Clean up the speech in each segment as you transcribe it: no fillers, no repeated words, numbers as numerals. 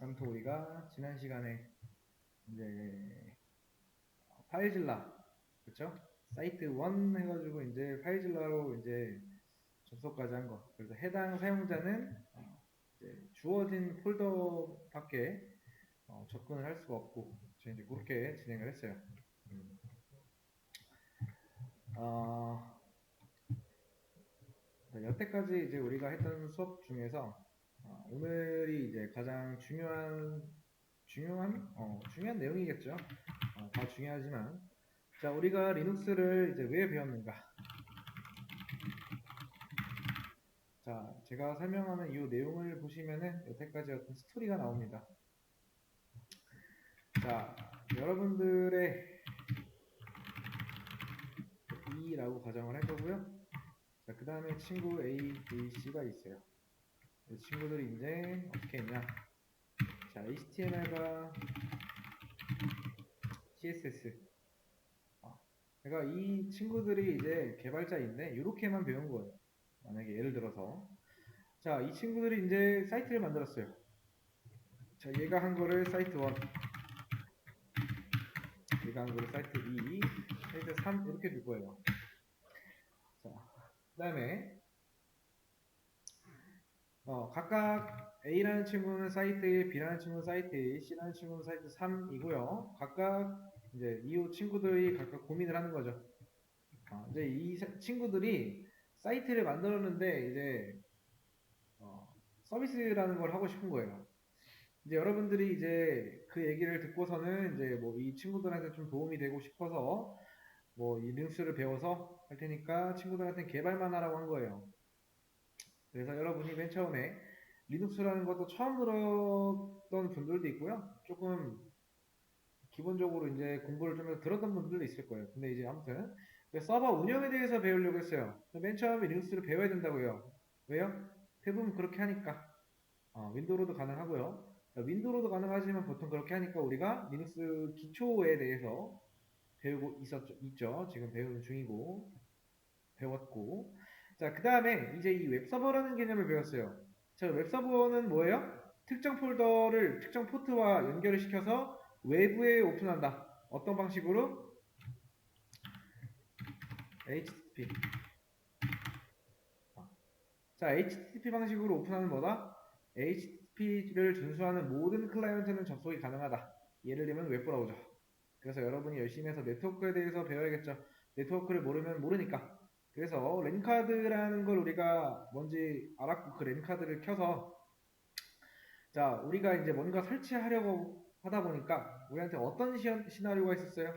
아무튼 우리가 지난 시간에 이제 파일질라, 그쵸? 사이트 1 해가지고 이제 파일질라로 이제 접속까지 한 거. 그래서 해당 사용자는 이제 주어진 폴더밖에 접근을 할 수가 없고, 저희 이제 그렇게 진행을 했어요. 음. 어, 여태까지 이제 우리가 했던 수업 중에서 오늘이 이제 가장 중요한 내용이겠죠. 다 중요하지만, 자, 우리가 리눅스를 이제 왜 배웠는가? 자, 제가 설명하는 이 내용을 보시면은 여태까지 어떤 스토리가 나옵니다. 자, 여러분들의 E라고 가정을 할 거고요. 자, 그 다음에 친구 A, B, C가 있어요. 이 친구들이 이제 어떻게 했냐? 자, HTML과 CSS. 그러니까 이 친구들이 이제 개발자인데 이렇게만 배운 거예요. 만약에 예를 들어서 자, 이 친구들이 이제 사이트를 만들었어요. 자, 얘가 한 거를 사이트 1, 얘가 한 거를 사이트 2, 사이트 3 이렇게 줄 거예요. 자, 그 다음에 각각 A라는 친구는 사이트 1, B라는 친구는 사이트 2, C라는 친구는 사이트 3이고요. 각각 이제 이 친구들이 각각 고민을 하는 거죠. 이제 이 친구들이 사이트를 만들었는데 이제 서비스라는 걸 하고 싶은 거예요. 이제 여러분들이 이제 그 얘기를 듣고서는 이제 뭐 이 친구들한테 좀 도움이 되고 싶어서 뭐 이 링스를 배워서 할 테니까 친구들한테 개발만 하라고 한 거예요. 그래서 여러분이 맨 처음에 리눅스라는 것도 처음 들었던 분들도 있고요. 조금 기본적으로 이제 공부를 좀 들었던 분들도 있을 거예요. 근데 이제 아무튼 서버 운영에 대해서 배우려고 했어요. 맨 처음에 리눅스를 배워야 된다고요. 왜요? 대부분 그렇게 하니까. 윈도우로도 가능하고요. 윈도우로도 가능하지만 보통 그렇게 하니까 우리가 리눅스 기초에 대해서 배우고 있죠. 지금 배우는 중이고, 배웠고. 자, 그 다음에 이제 이 웹서버라는 개념을 배웠어요. 자, 웹서버는 뭐예요? 특정 폴더를 특정 포트와 연결을 시켜서 외부에 오픈한다. 어떤 방식으로? HTTP. 자, HTTP 방식으로 오픈하는 뭐다? HTTP를 준수하는 모든 클라이언트는 접속이 가능하다. 예를 들면 웹브라우저. 그래서 여러분이 열심히 해서 네트워크에 대해서 배워야겠죠. 네트워크를 모르면 모르니까. 그래서 랜카드라는 걸 우리가 뭔지 알았고 그 랜카드를 켜서 자, 우리가 이제 뭔가 설치하려고 하다 보니까 우리한테 어떤 시나리오가 있었어요?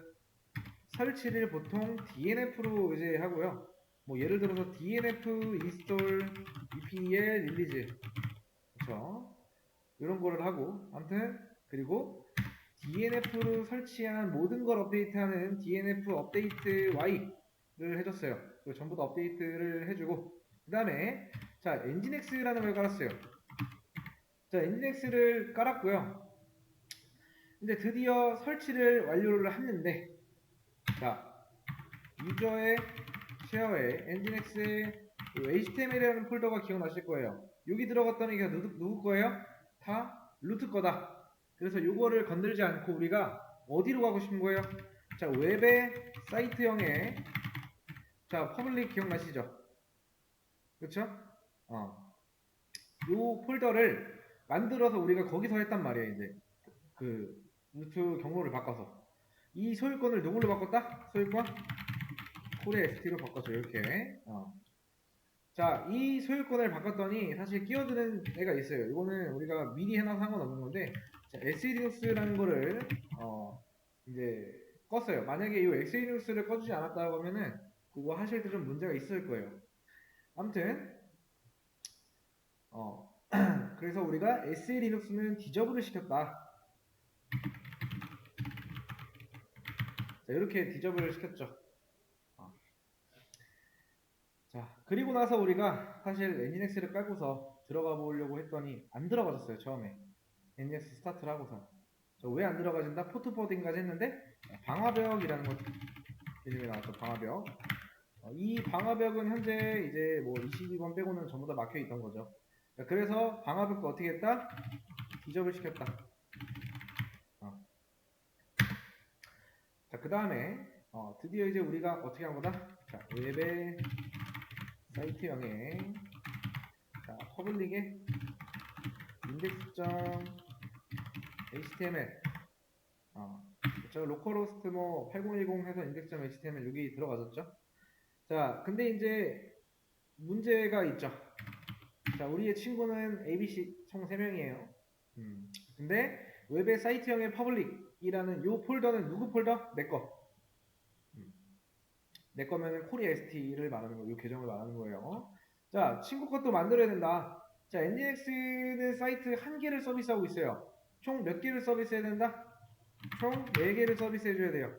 설치를 보통 DNF로 이제 하고요. 뭐 예를 들어서 DNF install EPL release 그쵸? 이런 거를 하고 아무튼 그리고 DNF로 설치한 모든 걸 업데이트하는 DNF 업데이트 Y를 해줬어요. 그리고 전부 다 업데이트를 해주고 그 다음에 자 엔진엑스라는 걸 깔았어요. 자 엔진엑스를 깔았고요. 이제 드디어 설치를 완료를 했는데 자 유저의 쉐어에 엔진엑스의 HTML이라는 폴더가 기억나실 거예요. 여기 들어갔더니 이게 누구 거예요? 다 루트 거다. 그래서 요거를 건들지 않고 우리가 어디로 가고 싶은 거예요? 자, 웹의 사이트형의 자, 퍼블릭 기억나시죠? 그쵸? 어. 요 폴더를 만들어서 우리가 거기서 했단 말이에요, 이제. 그 루트 경로를 바꿔서. 이 소유권을 누구로 바꿨다? 소유권? 콜의 st로 바꿨죠, 이렇게. 자, 이 소유권을 바꿨더니 사실 끼어드는 애가 있어요. 이거는 우리가 미리 해놔서 상관없는 건데, 자, SEDNS라는 거를, 이제 껐어요. 만약에 이 SEDNS를 꺼주지 않았다고 하면은, 그거 하실 때 좀 문제가 있을 거예요. 아무튼, 어, 그래서 우리가 SE 리눅스는 디저블을 시켰다. 자, 이렇게 디저블을 시켰죠. 어, 자, 그리고 나서 우리가 사실 엔진엑스를 깔고서 들어가 보려고 했더니 안 들어가졌어요, 처음에. NX 스타트를 하고서 왜 안 들어가진다? 포트포딩까지 했는데 방화벽이라는 것 개념이 나왔죠. 방화벽. 이 방화벽은 현재 이제 뭐 22번 빼고는 전부 다 막혀 있던 거죠. 그래서 방화벽도 어떻게 했다? 디저블 시켰다. 자, 그 다음에 드디어 이제 우리가 어떻게 한 거다? 자, 웹의 사이트형에 자, 퍼블릭의 index.html 저 로컬호스트 뭐 8010 해서 index.html 여기 들어가졌죠? 자, 근데 이제 문제가 있죠. 자, 우리의 친구는 ABC 총 3명이에요. 근데 웹의 사이트형의 퍼블릭이라는 요 폴더는 누구 폴더? 내 거. 내 거면은 코리아 ST를 말하는 거, 요 계정을 말하는 거예요. 자, 친구 것도 만들어야 된다. 자, NGX는 사이트 한 개를 서비스하고 있어요. 총 몇 개를 서비스해야 된다? 총 4개를 서비스해줘야 돼요.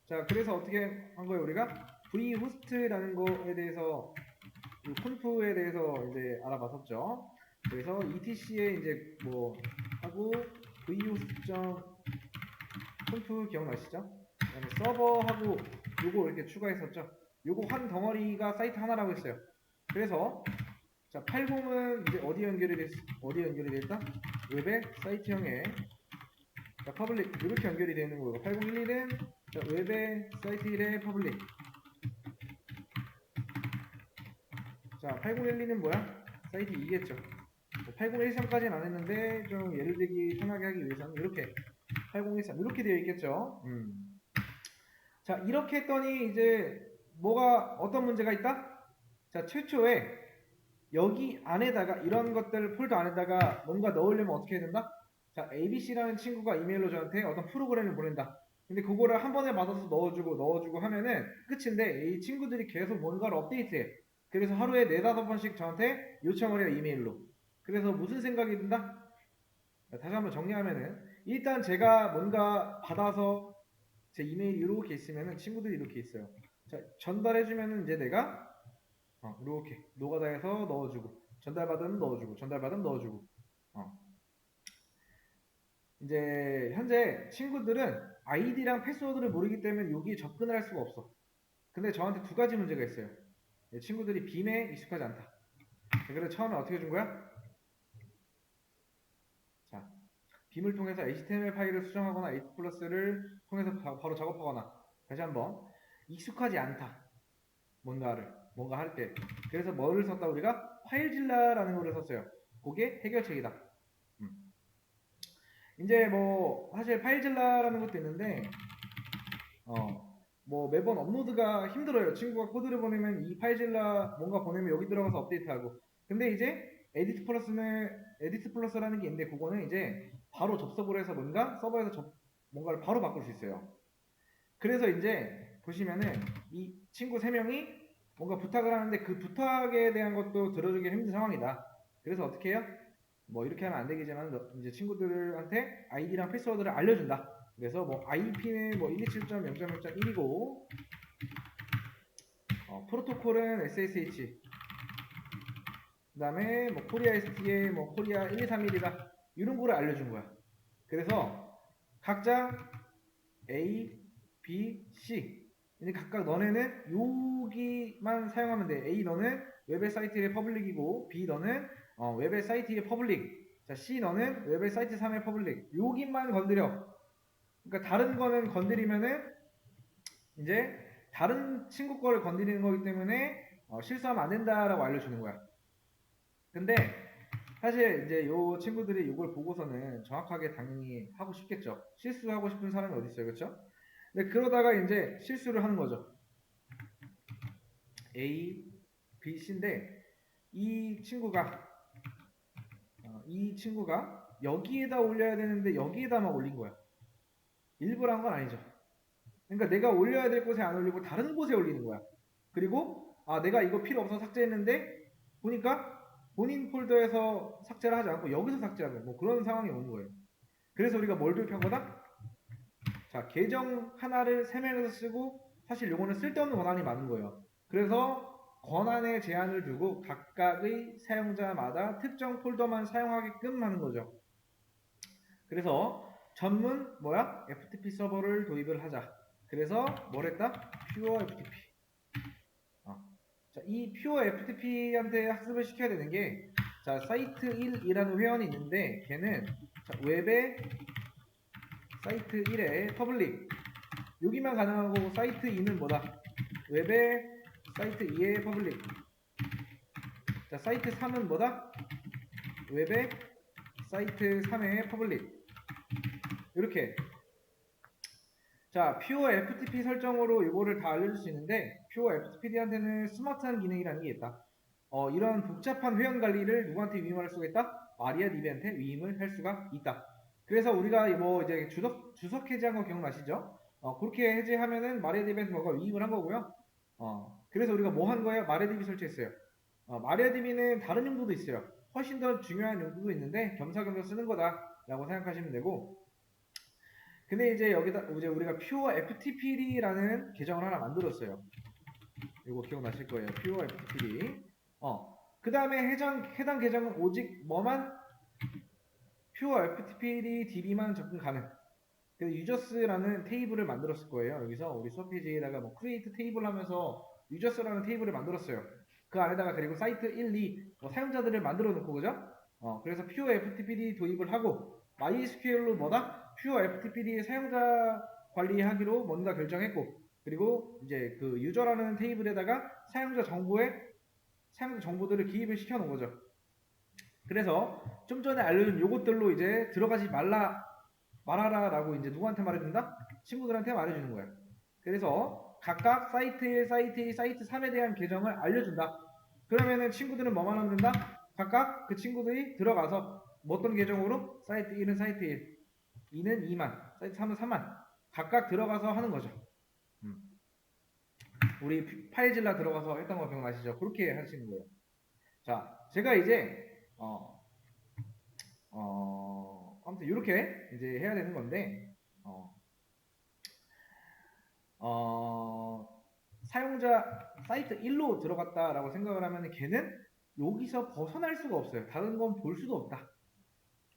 자, 그래서 어떻게 한 거예요, 우리가? vhost라는 거에 대해서, 콘프에 대해서 이제 알아봤었죠. 그래서 etc에 이제 뭐 하고 vhost.conf 기억나시죠? 그다음에 서버하고 요거 이렇게 추가했었죠. 요거 한 덩어리가 사이트 하나라고 했어요. 그래서 자, 80은 이제 어디 연결이 됐다? 웹의 사이트형에 자, 퍼블릭 이렇게 연결이 되는 거고 8011은 자, 웹의 사이트 1의 퍼블릭. 자, 8012는 뭐야? 사이트 2겠죠. 8013까지는 안 했는데 좀 예를 들기 편하게 하기 위해서는 이렇게 8013 이렇게 되어 있겠죠. 자, 이렇게 했더니 이제 뭐가 어떤 문제가 있다? 자, 최초에 여기 안에다가 이런 것들 폴더 안에다가 뭔가 넣으려면 어떻게 해야 된다? 자, ABC라는 친구가 이메일로 저한테 어떤 프로그램을 보낸다. 근데 그거를 한 번에 받아서 넣어주고 하면은 끝인데 이 친구들이 계속 뭔가를 업데이트해. 그래서 하루에 4-5번씩 저한테 요청을 해요, 이메일로. 그래서 무슨 생각이 든다? 다시 한번 정리하면은 일단 제가 뭔가 받아서 제 이메일이 이렇게 있으면은 친구들이 이렇게 있어요. 자, 전달해주면은 이제 내가 이렇게 노가다해서 넣어주고 전달받으면 넣어주고 이제 현재 친구들은 아이디랑 패스워드를 모르기 때문에 여기 접근을 할 수가 없어. 근데 저한테 2가지 문제가 있어요. 친구들이 빔에 익숙하지 않다. 그래서 처음에 어떻게 준 거야? 자, 빔을 통해서 HTML 파일을 수정하거나 H+를 통해서 바로 작업하거나 다시 한번 익숙하지 않다. 뭔가 할 때. 그래서 뭐를 썼다 우리가? 파일질라라는 거를 썼어요. 그게 해결책이다. 이제 뭐 사실 파일질라라는 것도 있는데 뭐 매번 업로드가 힘들어요. 친구가 코드를 보내면 이 파일질라 뭔가 보내면 여기 들어가서 업데이트하고. 근데 이제 에디트 플러스라는 게 있는데 그거는 이제 바로 접속을 해서 서버에서 뭔가를 바로 바꿀 수 있어요. 그래서 이제 보시면은 이 친구 3명이 뭔가 부탁을 하는데 그 부탁에 대한 것도 들어주기 힘든 상황이다. 그래서 어떻게 해요? 뭐 이렇게 하면 안 되겠지만 이제 친구들한테 아이디랑 패스워드를 알려준다. 그래서 뭐 IP는 뭐 127.0.0.1이고 프로토콜은 SSH 그 다음에 뭐 코리아 ST에 뭐 코리아 1231이다. 이런 거를 알려준 거야. 그래서 각자 A, B, C 이제 각각 너네는 여기만 사용하면 돼. A 너는 웹의 사이트의 퍼블릭이고 B 너는 웹의 사이트의 퍼블릭. 자, C 너는 웹의 사이트 3의 퍼블릭. 여기만 건드려. 그러니까 다른 거는 건드리면은 이제 다른 친구 거를 건드리는 거기 때문에 실수하면 안 된다라고 알려주는 거야. 근데 사실 이제 요 친구들이 이걸 보고서는 정확하게 당연히 하고 싶겠죠. 실수하고 싶은 사람이 어디 있어요, 그렇죠? 근데 그러다가 이제 실수를 하는 거죠. A, B, C인데 이 친구가 여기에다 올려야 되는데 여기에다 막 올린 거야. 일부러 한 건 아니죠. 그러니까 내가 올려야 될 곳에 안 올리고 다른 곳에 올리는 거야. 그리고 내가 이거 필요 없어서 삭제했는데 보니까 본인 폴더에서 삭제를 하지 않고 여기서 삭제하는 뭐 그런 상황이 오는 거예요. 그래서 우리가 뭘 도입한 거다? 자, 계정 하나를 3명에서 쓰고 사실 요거는 쓸데없는 권한이 많은 거예요. 그래서 권한에 제한을 두고 각각의 사용자마다 특정 폴더만 사용하게끔 하는 거죠. 그래서 전문 FTP 서버를 도입을 하자. 그래서 뭘 했다? 퓨어 FTP. 자, 이 퓨어 FTP한테 학습을 시켜야 되는 게 자, 사이트 1이라는 회원이 있는데 걔는 자, 웹에 사이트 1에 퍼블릭 여기만 가능하고 사이트 2는 뭐다? 웹에 사이트 2에 퍼블릭. 자, 사이트 3은 뭐다? 웹에 사이트 3에 퍼블릭. 이렇게. 자, 퓨어 FTP 설정으로 이거를 다 알려줄 수 있는데 퓨어 FTP한테는 스마트한 기능이라는 게 있다. 이런 복잡한 회원 관리를 누구한테 위임할 수가 있다? 마리아DB한테 위임을 할 수가 있다. 그래서 우리가 뭐 이제 주석 해제한 거 기억나시죠? 그렇게 해제하면은 마리아DB한테 뭐가 위임을 한 거고요. 그래서 우리가 뭐 한 거예요? 마리아DB 설치했어요. 마리아DB는 다른 용도도 있어요. 훨씬 더 중요한 용도도 있는데 겸사겸사 쓰는 거다라고 생각하시면 되고. 근데 이제 여기다 이제 우리가 퓨어 FTPD라는 계정을 하나 만들었어요. 이거 기억나실 거예요. 퓨어 FTPD. 그 다음에 해당 계정은 오직 뭐만 퓨어 FTPD DB만 접근 가능. 그래서 유저스라는 테이블을 만들었을 거예요. 여기서 우리 수업 페이지에다가 뭐 크리에이트 테이블 하면서 유저스라는 테이블을 만들었어요. 그 안에다가 그리고 사이트 1, 2 사용자들을 만들어 놓고 그죠? 그래서 퓨어 FTPD 도입을 하고 MySQL로 뭐다? 퓨어 FTPD 사용자 관리하기로 뭔가 결정했고 그리고 이제 그 유저라는 테이블에다가 사용자 정보들을 기입을 시켜 놓은 거죠. 그래서 좀 전에 알려준 요것들로 이제 들어가지 말아라라고 이제 누구한테 말해준다? 친구들한테 말해주는 거예요. 그래서 각각 사이트 1, 사이트 2, 사이트 3에 대한 계정을 알려준다. 그러면은 친구들은 뭐만 하면 된다? 각각 그 친구들이 들어가서 어떤 계정으로 사이트 1은 사이트 1, 2는 2만, 사이트 3은 3만 각각 들어가서 하는 거죠. 우리 파일질라 들어가서 했던 거 기억나시죠? 그렇게 하시는 거예요. 자, 제가 이제 아무튼 이렇게 이제 해야 되는 건데 사용자 사이트 1로 들어갔다라고 생각을 하면 걔는 여기서 벗어날 수가 없어요. 다른 건 볼 수도 없다.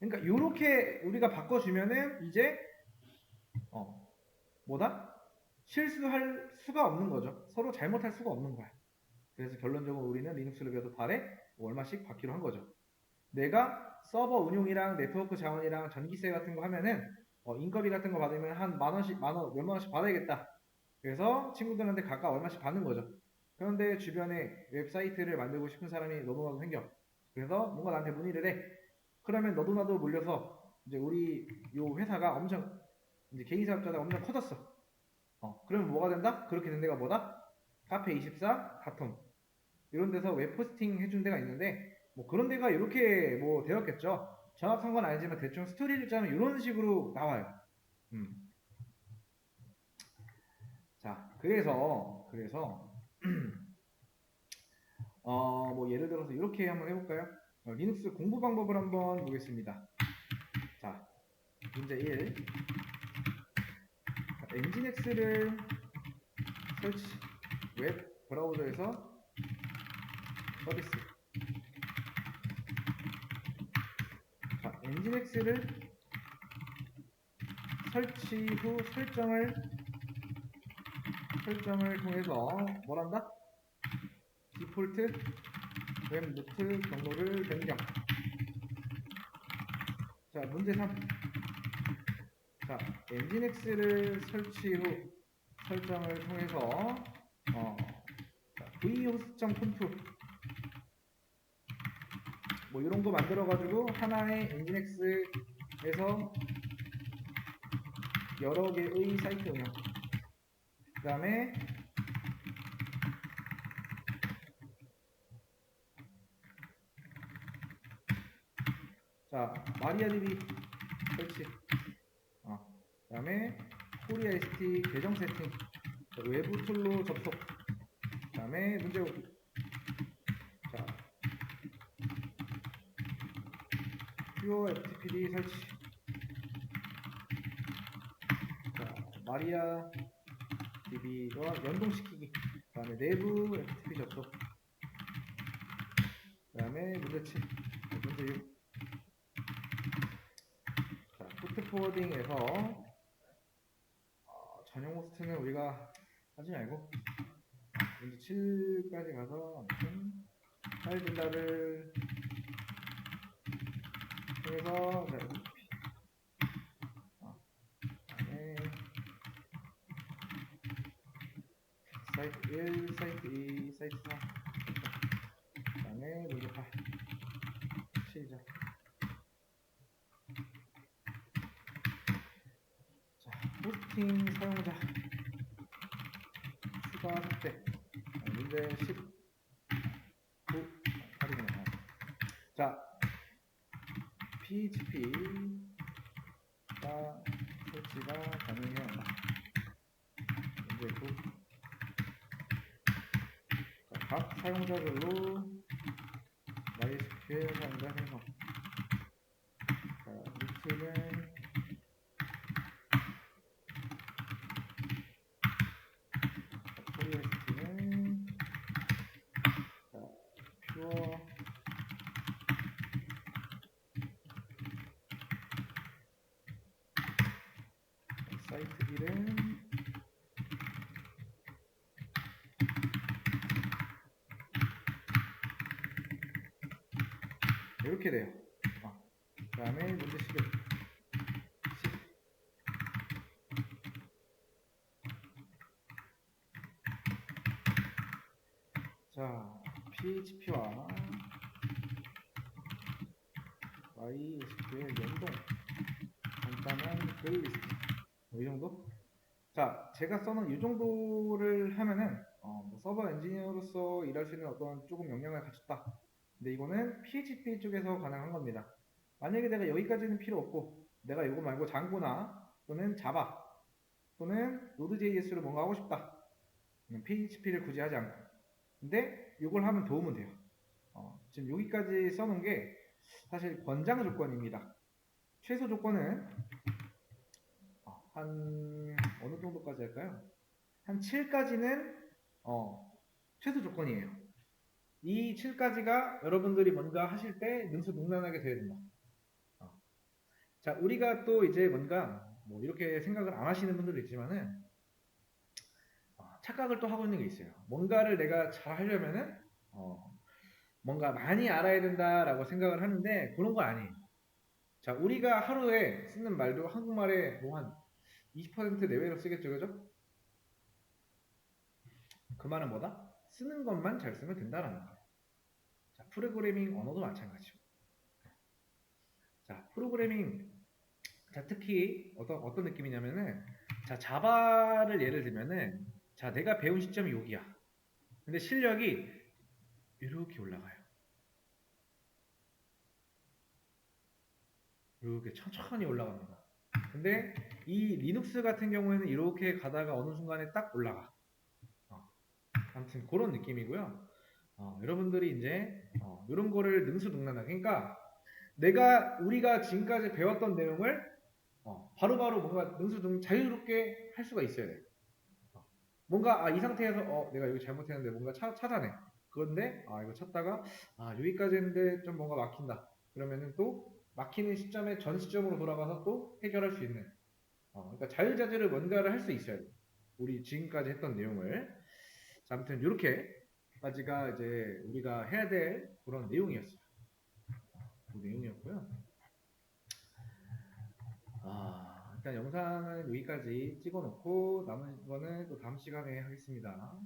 그러니까 이렇게 우리가 바꿔주면은 이제 뭐다? 실수할 수가 없는 거죠. 서로 잘못할 수가 없는 거야. 그래서 결론적으로 우리는 리눅스를 배워도 달에 얼마씩 받기로 한 거죠. 내가 서버 운용이랑 네트워크 자원이랑 전기세 같은 거 하면은 인건비 같은 거 받으면 한 만 원씩 몇만 원씩 받아야겠다. 그래서 친구들한테 각각 얼마씩 받는 거죠. 그런데 주변에 웹사이트를 만들고 싶은 사람이 너도나도 생겨. 그래서 뭔가 나한테 문의를 해. 그러면 너도나도 몰려서 이제 우리 요 회사가 엄청 이제 개인 사업자가 엄청 커졌어. 그러면 뭐가 된다? 그렇게 된 데가 뭐다? 카페24, 닷컴 이런 데서 웹 포스팅 해준 데가 있는데 뭐 그런 데가 이렇게 뭐 되었겠죠. 정확한 건 아니지만 대충 스토리를 짜면 이런 식으로 나와요. 자, 그래서 뭐 예를 들어서 이렇게 한번 해볼까요? 리눅스 공부 방법을 한번 보겠습니다. 자, 문제 1. 엔진엑스를 설치 웹 브라우저에서 서비스. 자, 엔진엑스를 설치 후 설정을 통해서 뭐란다? 디폴트 웹 루트 경로를 변경. 자, 문제 3. 자, 엔진엑스를 설치 후 설정을 통해서 vhost.conf 뭐 이런 거 만들어 가지고 하나의 엔진엑스에서 여러 개의 사이트 운영. 그 다음에 자, 마리아DB 설치. 그 다음에 코리아ST 계정 세팅. 자, 외부 툴로 접속. 그 다음에 문제 5. 자, 퓨어 FTPD 설치. 자, 마리아DB와 연동시키기. 그 다음에 내부 FTP 접속. 그 다음에 문제 7. 문제 6. 자, 포트 포워딩에서 전용 호스트는 우리가 하지 말고 문제 7까지 가서 아무튼 파일 딜러를 그래서 자, 그다음에 사이트 1, 사이트 2, 사이트 3, 그다음에 문제 8 시작. 자, 호스팅 사용자 추가 확대. 문제 19 8이구나. 자, PHP가 설치가 가능해야 한다. 문제 9. 각 사용자별로 MySQL 사용자 생성. 자, 루트는 FreeST는 자, 퓨어 사이트 1은 이렇게 돼요. 그 다음에 문제 11. 자, PHP와 MySQL 연동 간단한 글 리스트 이 정도? 자, 제가 써놓은 이 정도를 하면은 뭐 서버 엔지니어로서 일할 수 있는 어떤 조금 역량을 갖췄다. 근데 이거는 PHP 쪽에서 가능한 겁니다. 만약에 내가 여기까지는 필요 없고 내가 이거 말고 장고나 또는 자바 또는 노드.js로 뭔가 하고 싶다. PHP를 굳이 하지 않고. 근데 이걸 하면 도움은 돼요. 지금 여기까지 써놓은 게 사실 권장 조건입니다. 최소 조건은 한 어느 정도까지 할까요? 한 7까지는 최소 조건이에요. 이 7까지가 여러분들이 뭔가 하실 때 능수능란하게 되어야 된다. 자, 우리가 또 이제 뭔가 뭐 이렇게 생각을 안 하시는 분들도 있지만은 착각을 또 하고 있는 게 있어요. 뭔가를 내가 잘 하려면은 뭔가 많이 알아야 된다라고 생각을 하는데 그런 거 아니에요. 자, 우리가 하루에 쓰는 말도 한국말에 뭐 한 20% 내외로 쓰겠죠, 그죠? 그 말은 뭐다? 쓰는 것만 잘 쓰면 된다라는 거예요. 자, 프로그래밍 언어도 마찬가지고. 자, 프로그래밍, 자, 특히 어떤 느낌이냐면은, 자, 자바를 예를 들면은, 자, 내가 배운 시점이 여기야. 근데 실력이 이렇게 올라가요. 이렇게 천천히 올라갑니다. 근데 이 리눅스 같은 경우에는 이렇게 가다가 어느 순간에 딱 올라가. 아무튼 그런 느낌이고요. 여러분들이 이제 이런 거를 능수능란하게 그러니까 우리가 지금까지 배웠던 내용을 바로바로 뭔가 자유롭게 할 수가 있어야 돼요. 뭔가 이 상태에서 내가 여기 잘못했는데 뭔가 찾아내. 그런데 이거 찾다가 여기까지 했는데 좀 뭔가 막힌다. 그러면은 또 막히는 시점에 전 시점으로 돌아가서 또 해결할 수 있는. 그러니까 자유자재로 뭔가를 할 수 있어야 돼요. 우리 지금까지 했던 내용을. 자, 아무튼 이렇게까지가 이제 우리가 해야 될 그런 내용이었어요. 그 내용이었고요. 일단 영상은 여기까지 찍어 놓고 남은 거는 또 다음 시간에 하겠습니다.